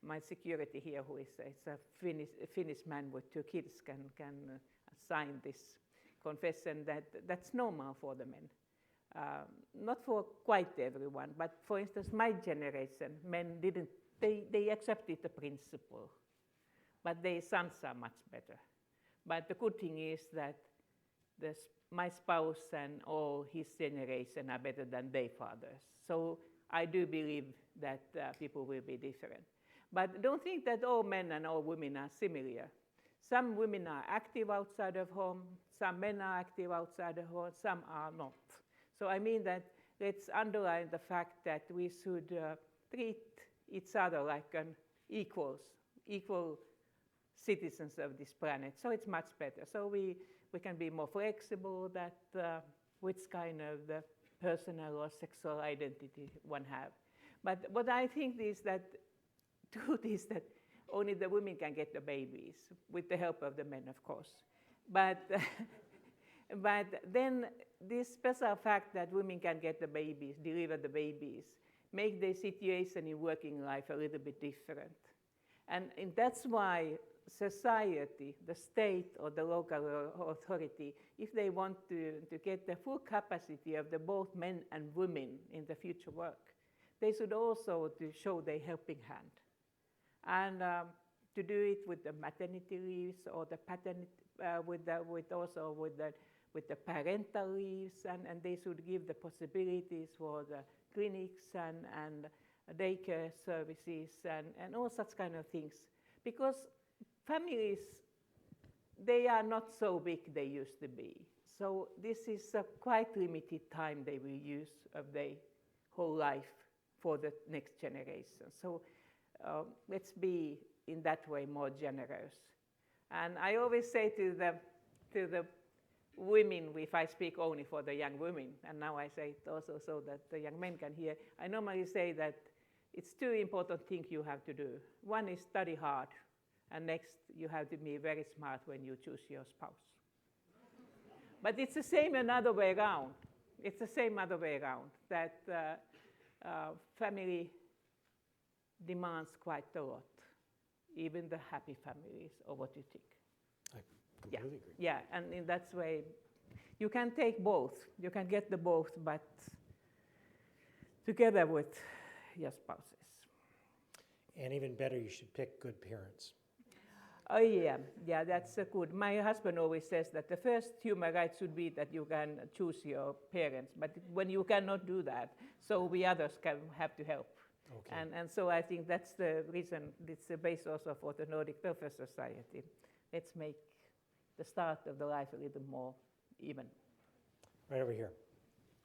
my security here, who is a Finnish man with 2 kids, can sign this confession that that's normal for the men. Not for quite everyone, but for instance, my generation, men didn't, they accepted the principle, but their sons are much better. But the good thing is that my spouse and all his generation are better than their fathers. So I do believe that people will be different. But don't think that all men and all women are similar. Some women are active outside of home, some men are active outside of home, some are not. So I mean that let's underline the fact that we should treat each other like an equal citizens of this planet. So it's much better. So we can be more flexible that which kind of the personal or sexual identity one have. But what I think is that truth is that only the women can get the babies, with the help of the men, of course. But, but then this special fact that women can get the babies, deliver the babies, make their situation in working life a little bit different. And that's why society, the state or the local authority, if they want to get the full capacity of the both men and women in the future work, they should also to show their helping hand. And to do it with the maternity leaves or the paternity, with the parental leaves, and they should give the possibilities for the clinics and daycare services and all such kind of things. Because families, they are not so big they used to be. So this is a quite limited time they will use of their whole life for the next generation. So let's be in that way more generous. And I always say to the women, if I speak only for the young women, and now I say it also so that the young men can hear, I normally say that it's 2 important things you have to do. One is study hard, and next you have to be very smart when you choose your spouse. But it's the same another way around. It's the same other way around, that family demands quite a lot, even the happy families, or what do you think? I completely agree. Yeah, and in that way, you can take both. You can get the both, but together with your spouses. And even better, you should pick good parents. Oh yeah, that's good. My husband always says that the first human right should be that you can choose your parents, but when you cannot do that, so we others can have to help. Okay. And so I think that's the reason, it's the base also for the Nordic Welfare Society. Let's make the start of the life a little more even. Right over here.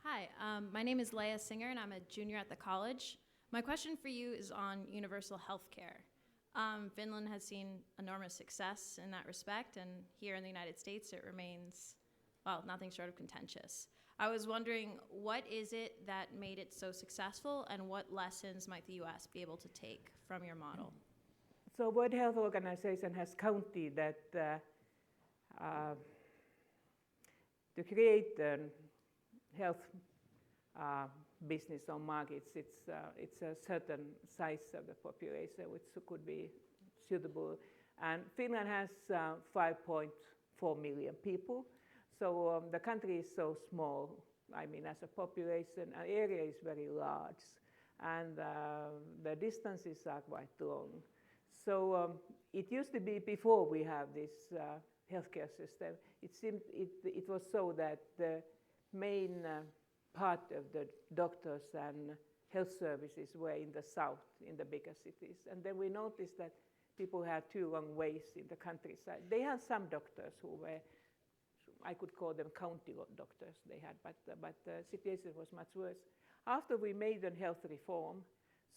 Hi, my name is Leia Singer, and I'm a junior at the college. My question for you is on universal health care. Finland has seen enormous success in that respect, and here in the United States it remains, well, nothing short of contentious. I was wondering, what is it that made it so successful, and what lessons might the U.S. be able to take from your model? So World Health Organization has counted that to create a health business or markets, it's a certain size of the population which could be suitable. And Finland has 5.4 million people. So the country is so small. I mean, as a population, our area is very large, and the distances are quite long. So it used to be, before we have this healthcare system, it was so that the main part of the doctors and health services were in the south, in the bigger cities. And then we noticed that people had too long ways in the countryside. They had some doctors who were, I could call them county doctors they had, but the situation was much worse. After we made a health reform,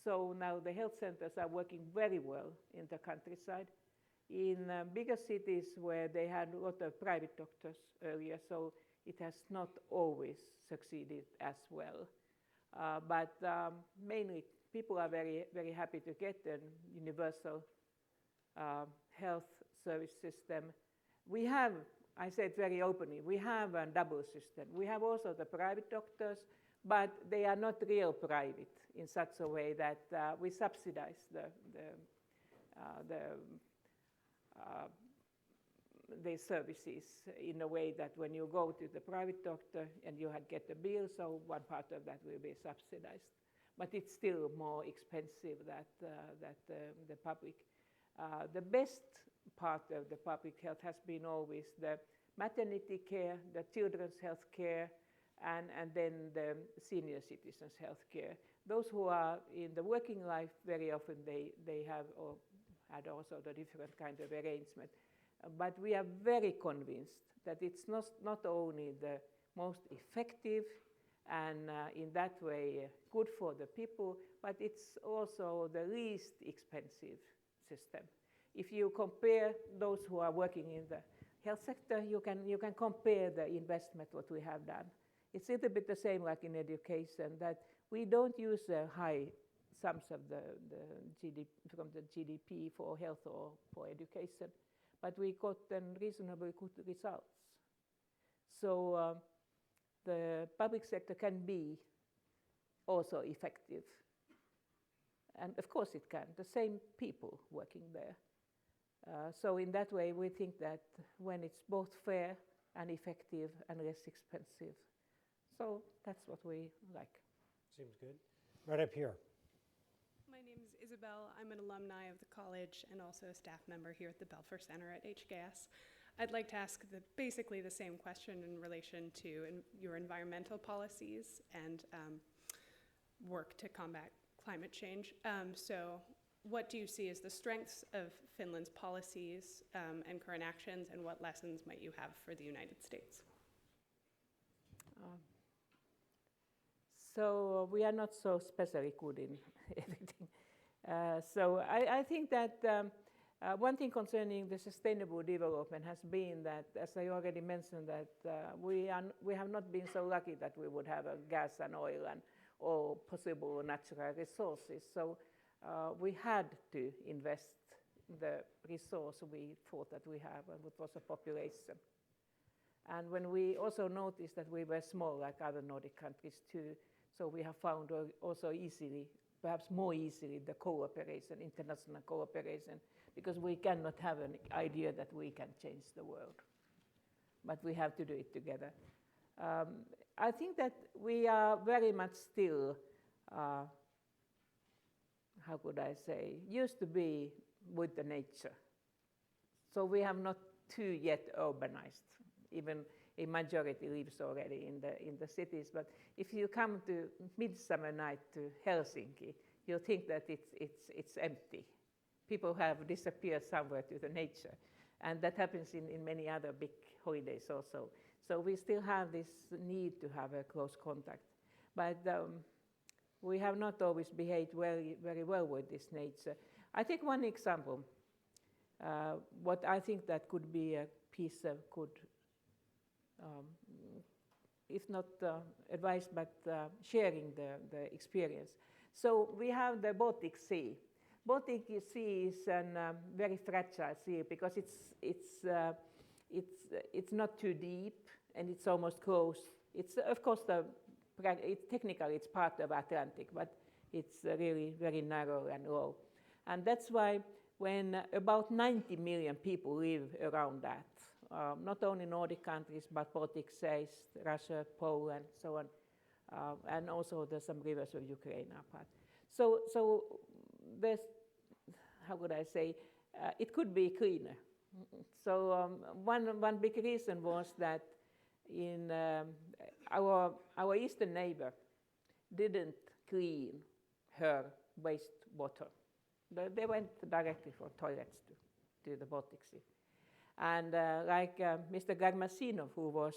so now the health centers are working very well in the countryside. In bigger cities where they had a lot of private doctors earlier, so it has not always succeeded as well. But mainly people are very, very happy to get a universal health service system. We have, I said very openly, we have a double system. We have also the private doctors, but they are not real private in such a way that we subsidize the services in a way that when you go to the private doctor and you get a bill, so one part of that will be subsidized. But it's still more expensive than the public. The best part of the public health has been always the maternity care, the children's health care, and then the senior citizens' health care. Those who are in the working life, very often they have or had also the different kind of arrangement. But we are very convinced that it's not only the most effective and in that way good for the people, but it's also the least expensive system. If you compare those who are working in the health sector, you can compare the investment what we have done. It's a little bit the same like in education, that we don't use high sums of the GDP, from the GDP for health or for education, but we got then reasonably good results. So the public sector can be also effective. And of course it can, the same people working there. So in that way we think that when it's both fair and effective and less expensive, so that's what we like. Seems good. Right up here. My name is Isabel. I'm an alumni of the college and also a staff member here at the Belfer Center at HGAS. I'd like to ask basically the same question in relation to your environmental policies and work to combat climate change. So what do you see as the strengths of Finland's policies and current actions, and what lessons might you have for the United States? So we are not so especially good in everything. So I think that one thing concerning the sustainable development has been that, as I already mentioned, that we have not been so lucky that we would have gas and oil and all possible natural resources. So we had to invest the resource we thought that we have, and which was a population. And when we also noticed that we were small, like other Nordic countries too, so we have found also easily, perhaps more easily, the cooperation, international cooperation, because we cannot have an idea that we can change the world, but we have to do it together. I think that we are very much still, how could I say, used to be with the nature. So we have not too yet urbanized. Even a majority lives already in the cities. But if you come to Midsummer Night to Helsinki, you'll think that it's empty. People have disappeared somewhere to the nature. And that happens in many other big holidays also. So we still have this need to have a close contact. But we have not always behaved very well with this nature. I take one example. What I think that could be a piece of good, if not advice, but sharing the experience. So we have the Baltic Sea. Baltic Sea is a very fragile sea because it's not too deep and it's almost close. It's of course technically it's part of Atlantic, but it's really very narrow and low, and that's why when about 90 million people live around that, not only Nordic countries but Baltic states, Russia, Poland, so on, and also there's some rivers of Ukraine are part. So there's, how would I say, it could be cleaner. So one big reason was that in our eastern neighbor didn't clean her wastewater. They went directly for toilets to the Baltic Sea. And Mr. Garmasinov, who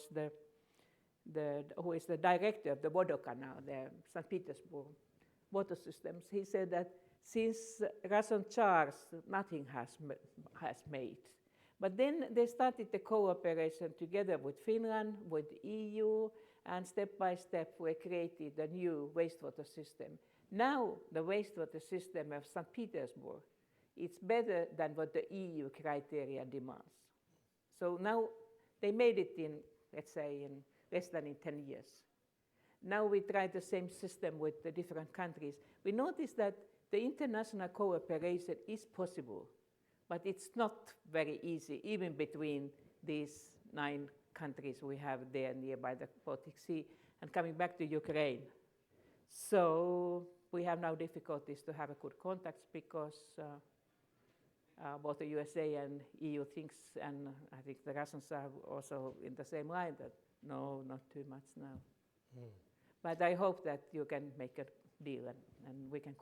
is the director of the Vodokanal, the St. Petersburg water systems, he said that since Russian Tsars, nothing has made. But then they started the cooperation together with Finland, with EU, and step by step we created a new wastewater system. Now the wastewater system of St. Petersburg is better than what the EU criteria demands. So now they made it in, let's say, in less than in 10 years. Now we try the same system with the different countries. We notice that the international cooperation is possible, but it's not very easy, even between these 9 countries we have there nearby the Baltic Sea. And coming back to Ukraine, so we have now difficulties to have a good contacts because both the USA and EU thinks, and I think the Russians are also in the same line, that no, not too much now. But I hope that you can make a deal and we can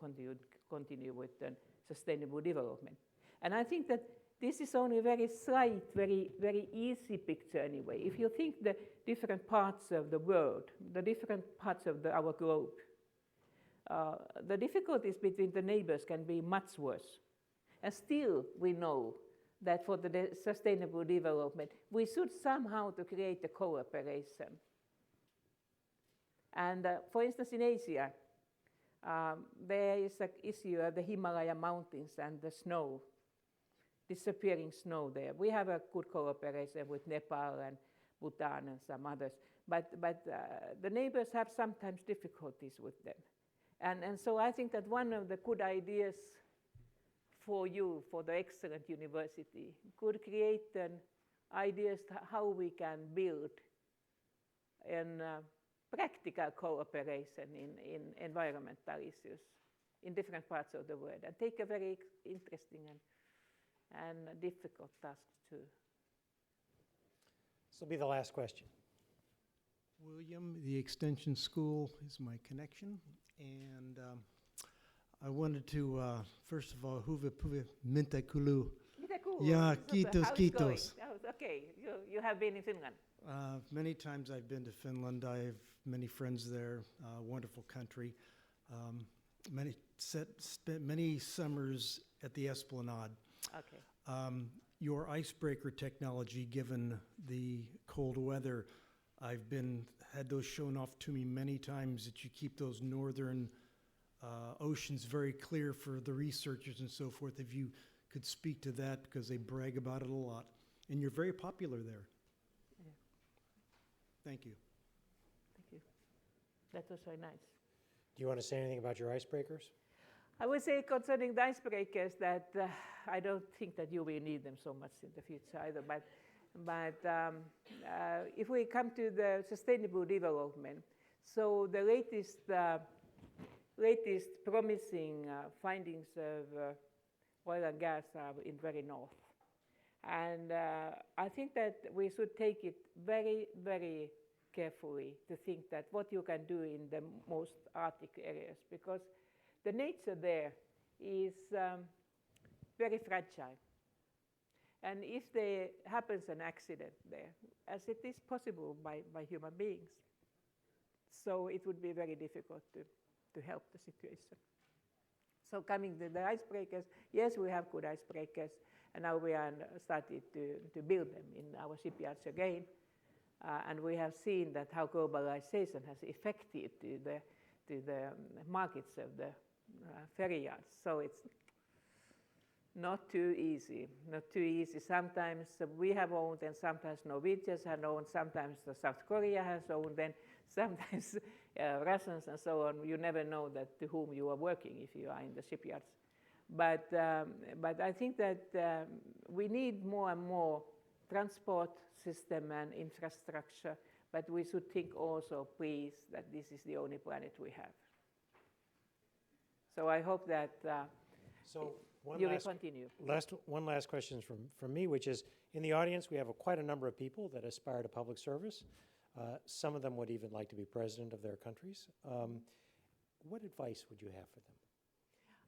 continue with the sustainable development. And I think that this is only a very slight, very easy picture anyway. If you think the different parts of the world, the different parts of our globe, the difficulties between the neighbors can be much worse. And still we know that for the sustainable development, we should somehow to create a cooperation. And for instance, in Asia, there is an issue of the Himalaya mountains and the snow, disappearing snow there. We have a good cooperation with Nepal and Bhutan and some others, but the neighbors have sometimes difficulties with them. And so I think that one of the good ideas for you, for the excellent university, could create ideas how we can build in practical cooperation in environmental issues in different parts of the world, and take a very interesting and difficult task too. This will be the last question. William, the Extension School is my connection, and I wanted to, first of all, huve puve minta kulu. Yeah, kiitos, kiitos. Okay, you have been in Finland. Many times I've been to Finland. I have many friends there. Wonderful country. Spent many summers at the Esplanade. Okay. Your icebreaker technology, given the cold weather, I've had those shown off to me many times, that you keep those northern oceans very clear for the researchers and so forth. If you could speak to that, because they brag about it a lot. And you're very popular there. Yeah. Thank you. Thank you. That was very nice. Do you want to say anything about your icebreakers? I would say concerning the icebreakers that I don't think that you will need them so much in the future either. But if we come to the sustainable development, so the latest promising findings of oil and gas are in very north. And I think that we should take it very, very carefully to think that what you can do in the most Arctic areas, because the nature there is very fragile. And if there happens an accident there, as it is possible by human beings, so it would be very difficult to help the situation. So coming to the icebreakers, yes, we have good icebreakers, and now we are started to build them in our shipyards again. And we have seen that how globalization has affected to the markets of the ferry yards. So it's not too easy, not too easy. Sometimes we have owned, and sometimes Norwegians have owned, sometimes South Korea has owned, and sometimes Russians and so on. You never know that to whom you are working if you are in the shipyards. But I think that we need more and more transport system and infrastructure, but we should think also, please, that this is the only planet we have. So I hope that you will continue. One last question from me, which is, in the audience, we have quite a number of people that aspire to public service. Some of them would even like to be president of their countries. What advice would you have for them?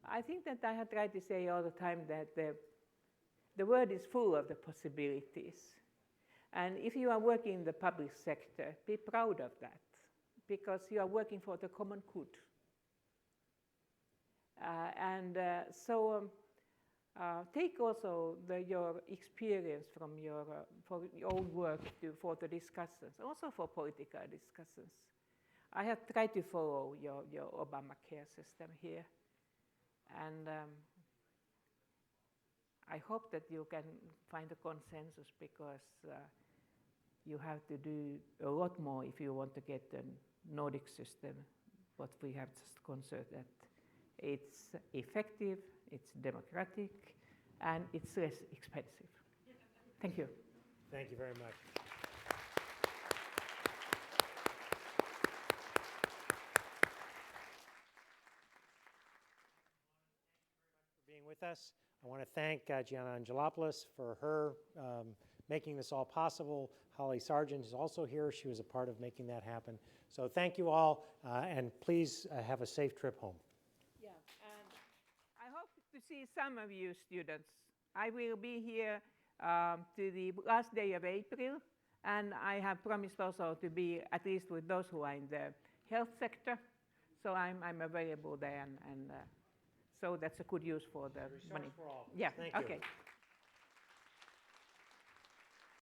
I think that I have tried to say all the time that the world is full of the possibilities. And if you are working in the public sector, be proud of that, because you are working for the common good. Take also your experience from your own work for the discussions, also for political discussions. I have tried to follow your Obamacare system here, and I hope that you can find a consensus, because you have to do a lot more if you want to get a Nordic system, what we have just considered that it's effective, it's democratic, and it's less expensive. Thank you. Thank you very much. For being with us. I want to thank Gianna Angelopoulos for her making this all possible. Holly Sargent is also here. She was a part of making that happen. So thank you all, and please have a safe trip home. Yeah, and I hope to see some of you students. I will be here to the last day of April, and I have promised also to be at least with those who are in the health sector. So I'm available there, and so that's a good use for the money. For all. Yeah, Thank you. okay.